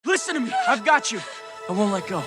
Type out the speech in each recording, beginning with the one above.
Listen to me. I've got you. I won't let go.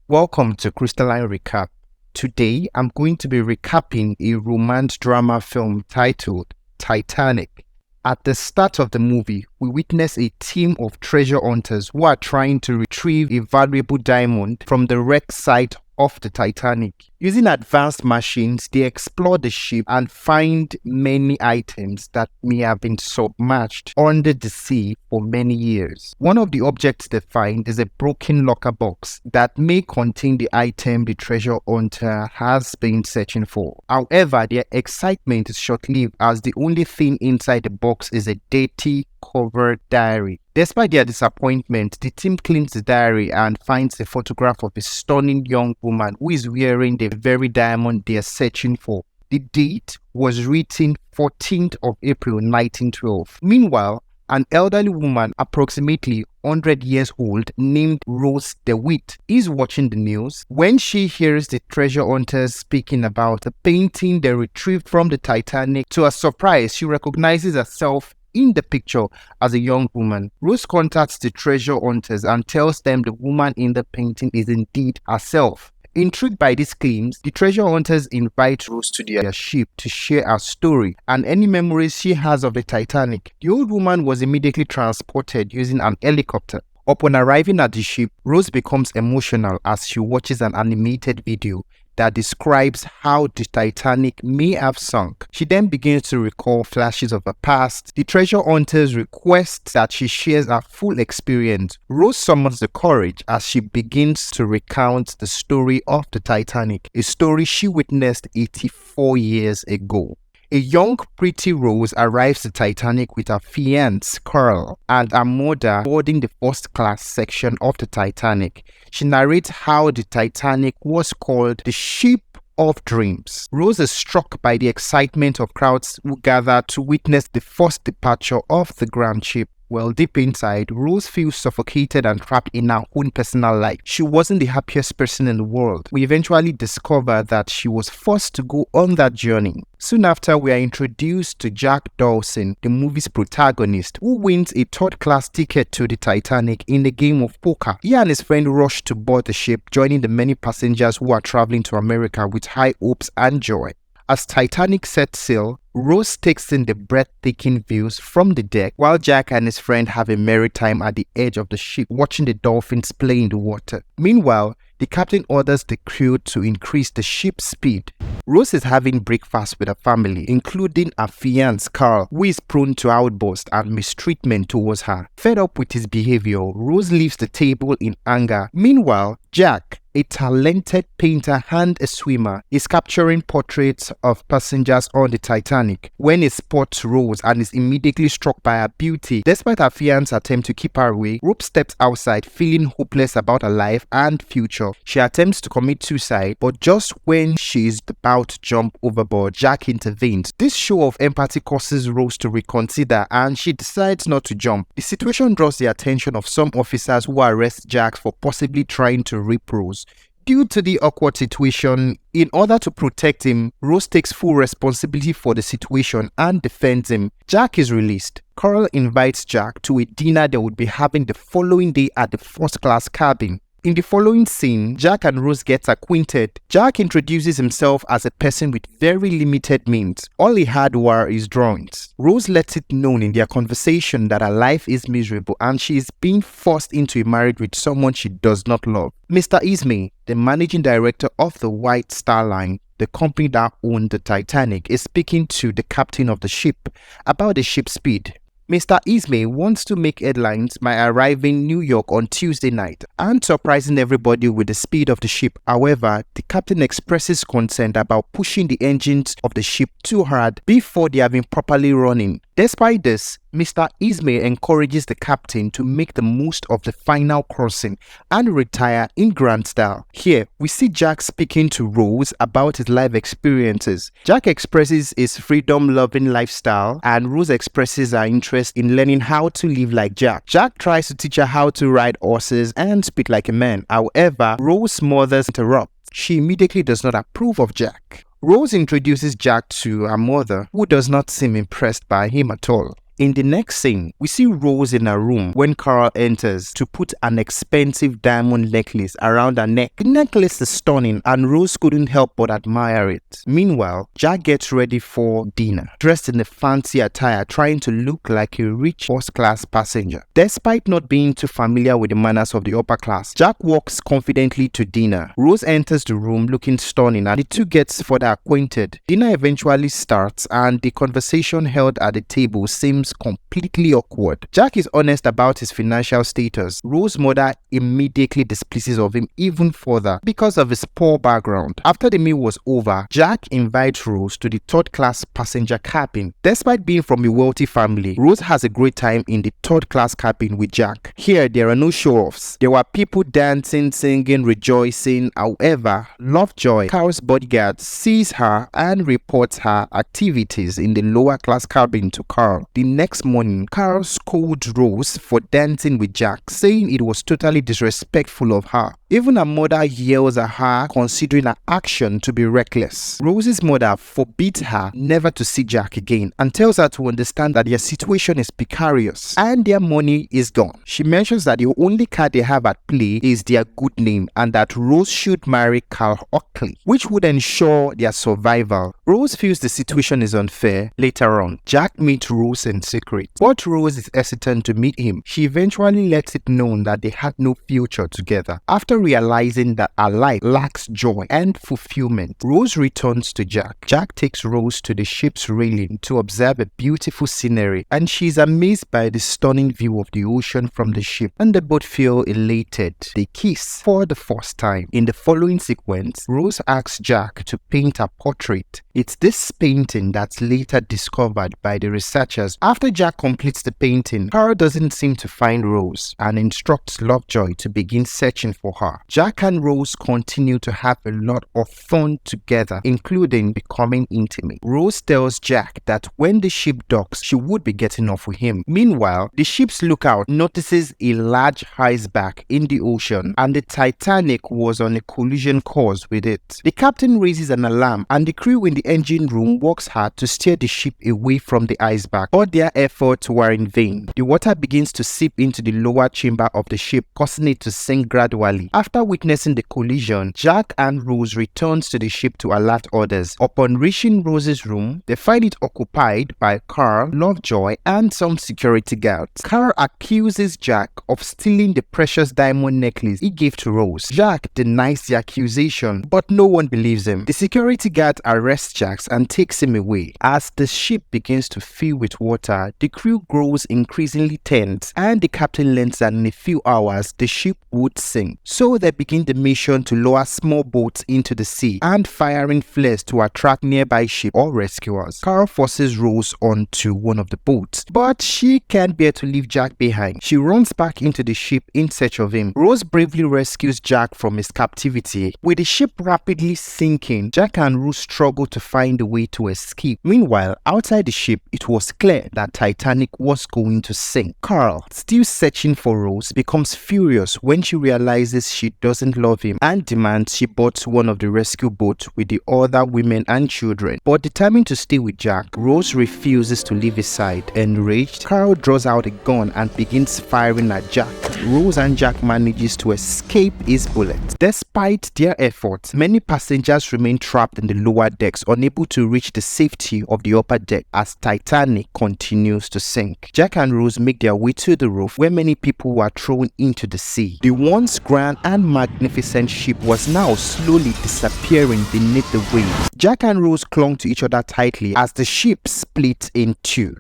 Welcome to Crystalline Recap. Today, I'm going to be recapping a romance drama film titled Titanic. At the start of the movie, we witness a team of treasure hunters who are trying to retrieve a valuable diamond from the wreck site of the Titanic. Using advanced machines, they explore the ship and find many items that may have been submerged under the sea for many years. One of the objects they find is a broken locker box that may contain the item the treasure hunter has been searching for. However, their excitement is short-lived as the only thing inside the box is a dirty covered diary. Despite their disappointment, the team cleans the diary and finds a photograph of a stunning young woman who is wearing the very diamond they are searching for. The date was written 14th of April 1912. Meanwhile, an elderly woman approximately 100 years old named Rose DeWitt is watching the news. When she hears the treasure hunters speaking about a painting they retrieved from the Titanic, to her surprise, she recognizes herself in the picture as a young woman. Rose contacts the treasure hunters and tells them the woman in the painting is indeed herself. Intrigued by these claims, the treasure hunters invite Rose to their ship to share her story and any memories she has of the Titanic. The old woman was immediately transported using an helicopter. Upon arriving at the ship, Rose becomes emotional as she watches an animated video that describes how the Titanic may have sunk. She then begins to recall flashes of her past. The treasure hunters request that she shares her full experience. Rose summons the courage as she begins to recount the story of the Titanic, a story she witnessed 84 years ago. A young, pretty Rose arrives at Titanic with her fiancé, Carl, and her mother boarding the first-class section of the Titanic. She narrates how the Titanic was called the Ship of Dreams. Rose is struck by the excitement of crowds who gather to witness the first departure of the grand ship. Well, deep inside, Rose feels suffocated and trapped in her own personal life. She wasn't the happiest person in the world. We eventually discover that she was forced to go on that journey. Soon after, we are introduced to Jack Dawson, the movie's protagonist, who wins a third-class ticket to the Titanic in a game of poker. He and his friend rush to board the ship, joining the many passengers who are traveling to America with high hopes and joy. As Titanic sets sail, Rose takes in the breathtaking views from the deck while Jack and his friend have a merry time at the edge of the ship watching the dolphins play in the water. Meanwhile, the captain orders the crew to increase the ship's speed. Rose is having breakfast with her family, including her fiancé Carl, who is prone to outbursts and mistreatment towards her. Fed up with his behavior, Rose leaves the table in anger. Meanwhile, Jack, a talented painter and a swimmer, is capturing portraits of passengers on the Titanic when he spots Rose and is immediately struck by her beauty. Despite her fiance's attempt to keep her away, Rose steps outside feeling hopeless about her life and future. She attempts to commit suicide, but just when she is about to jump overboard, Jack intervenes. This show of empathy causes Rose to reconsider and she decides not to jump. The situation draws the attention of some officers who arrest Jack for possibly trying to rape Rose. Due to the awkward situation, in order to protect him, Rose takes full responsibility for the situation and defends him. Jack is released. Carl invites Jack to a dinner they would be having the following day at the first-class cabin. In the following scene, Jack and Rose get acquainted. Jack introduces himself as a person with very limited means. All he had were his drawings. Rose lets it known in their conversation that her life is miserable and she is being forced into a marriage with someone she does not love. Mr. Ismay, the managing director of the White Star Line, the company that owned the Titanic, is speaking to the captain of the ship about the ship's speed. Mr. Ismay wants to make headlines by arriving in New York on Tuesday night and surprising everybody with the speed of the ship. However, the captain expresses concern about pushing the engines of the ship too hard before they have been properly running. Despite this, Mr. Ismay encourages the captain to make the most of the final crossing and retire in grand style. Here, we see Jack speaking to Rose about his life experiences. Jack expresses his freedom-loving lifestyle and Rose expresses her interest in learning how to live like Jack. Jack tries to teach her how to ride horses and speak like a man. However, Rose's mother interrupts She immediately does not approve of Jack. Rose introduces Jack to her mother, who does not seem impressed by him at all. In the next scene, we see Rose in her room when Carl enters to put an expensive diamond necklace around her neck. The necklace is stunning and Rose couldn't help but admire it. Meanwhile, Jack gets ready for dinner, dressed in a fancy attire, trying to look like a rich first-class passenger. Despite not being too familiar with the manners of the upper class, Jack walks confidently to dinner. Rose enters the room looking stunning and the two get further acquainted. Dinner eventually starts and the conversation held at the table seems completely awkward. Jack is honest about his financial status. Rose's mother immediately displeases of him even further because of his poor background. After the meal was over, Jack invites Rose to the third-class passenger cabin. Despite being from a wealthy family, Rose has a great time in the third-class cabin with Jack. Here, there are no show-offs. There were people dancing, singing, rejoicing. However, Lovejoy, Carl's bodyguard, sees her and reports her activities in the lower-class cabin to Carl. The next morning, Carl scolds Rose for dancing with Jack, saying it was totally disrespectful of her. Even her mother yells at her, considering her action to be reckless. Rose's mother forbids her never to see Jack again and tells her to understand that their situation is precarious and their money is gone. She mentions that the only card they have at play is their good name and that Rose should marry Carl Oakley, which would ensure their survival. Rose feels the situation is unfair. Later on, Jack meets Rose in secret, but Rose is hesitant to meet him. She eventually lets it known that they had no future together. After realizing that her life lacks joy and fulfillment, Rose returns to Jack. Jack takes Rose to the ship's railing to observe a beautiful scenery, and she is amazed by the stunning view of the ocean from the ship, and they both feel elated. They kiss for the first time. In the following sequence, Rose asks Jack to paint a portrait. It's this painting that's later discovered by the researchers. After Jack completes the painting, Carl doesn't seem to find Rose and instructs Lovejoy to begin searching for her. Jack and Rose continue to have a lot of fun together, including becoming intimate. Rose tells Jack that when the ship docks, she would be getting off with him. Meanwhile, the ship's lookout notices a large iceberg in the ocean and the Titanic was on a collision course with it. The captain raises an alarm and the crew in the engine room works hard to steer the ship away from the iceberg, but their efforts were in vain. The water begins to seep into the lower chamber of the ship, causing it to sink gradually. After witnessing the collision, Jack and Rose returns to the ship to alert others. Upon reaching Rose's room, they find it occupied by Carl, Lovejoy, and some security guards. Carl accuses Jack of stealing the precious diamond necklace he gave to Rose. Jack denies the accusation, but no one believes him. The security guard arrests Jack and takes him away. As the ship begins to fill with water, the crew grows increasingly tense, and the captain learns that in a few hours the ship would sink. So they begin the mission to lower small boats into the sea and firing flares to attract nearby ships or rescuers. Carl forces Rose onto one of the boats, but she can't bear to leave Jack behind. She runs back into the ship in search of him. Rose bravely rescues Jack from his captivity. With the ship rapidly sinking, Jack and Rose struggle to find a way to escape. Meanwhile, outside the ship, it was clear that Titanic was going to sink. Carl, still searching for Rose, becomes furious when she realizes she doesn't love him and demands she boards one of the rescue boats with the other women and children. But determined to stay with Jack, Rose refuses to leave his side. Enraged, Carl draws out a gun and begins firing at Jack. Rose and Jack manages to escape his bullets. Despite their efforts, many passengers remain trapped in the lower decks, unable to reach the safety of the upper deck as Titanic continues to sink. Jack and Rose make their way to the roof where many people were thrown into the sea. The once grand and magnificent ship was now slowly disappearing beneath the waves. Jack and Rose clung to each other tightly as the ship split in two.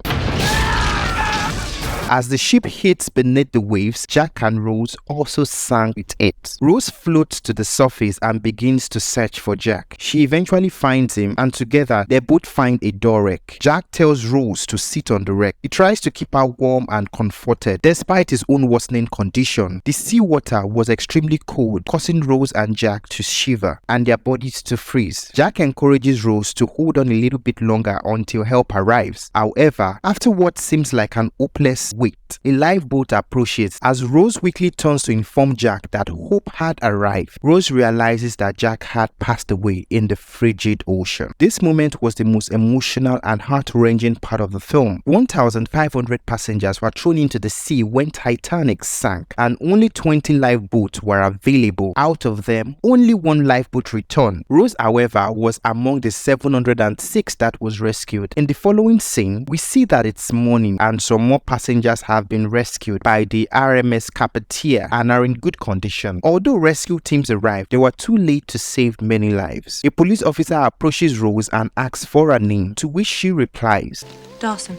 As the ship hits beneath the waves, Jack and Rose also sank with it. Rose floats to the surface and begins to search for Jack. She eventually finds him and together they both find a door wreck. Jack tells Rose to sit on the wreck. He tries to keep her warm and comforted despite his own worsening condition. The seawater was extremely cold, causing Rose and Jack to shiver and their bodies to freeze. Jack encourages Rose to hold on a little bit longer until help arrives. However, after what seems like an hopeless wait. A lifeboat approaches. As Rose quickly turns to inform Jack that hope had arrived, Rose realizes that Jack had passed away in the frigid ocean. This moment was the most emotional and heart-wrenching part of the film. 1,500 passengers were thrown into the sea when Titanic sank, and only 20 lifeboats were available. Out of them, only one lifeboat returned. Rose, however, was among the 706 that was rescued. In the following scene, we see that it's morning and some more passengers have been rescued by the RMS Carpathia and are in good condition. Although rescue teams arrived, they were too late to save many lives. A police officer approaches Rose and asks for her name, to which she replies, Dawson.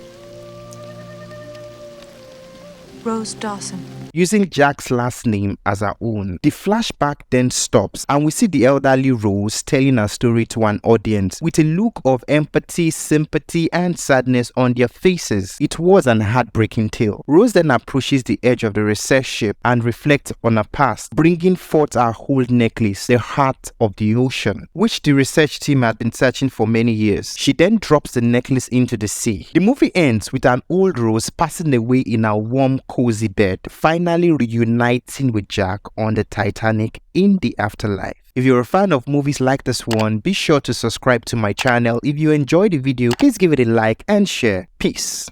Rose Dawson. using Jack's last name as her own. The flashback then stops and we see the elderly Rose telling her story to an audience with a look of empathy, sympathy and sadness on their faces. It was an heartbreaking tale. Rose then approaches the edge of the research ship and reflects on her past, bringing forth her whole necklace, the heart of the ocean, which the research team had been searching for many years. She then drops the necklace into the sea. The movie ends with an old Rose passing away in a warm, cozy bed, finally reuniting with Jack on the Titanic in the afterlife. If you're a fan of movies like this one, be sure to subscribe to my channel. If you enjoyed the video, please give it a like and share. Peace.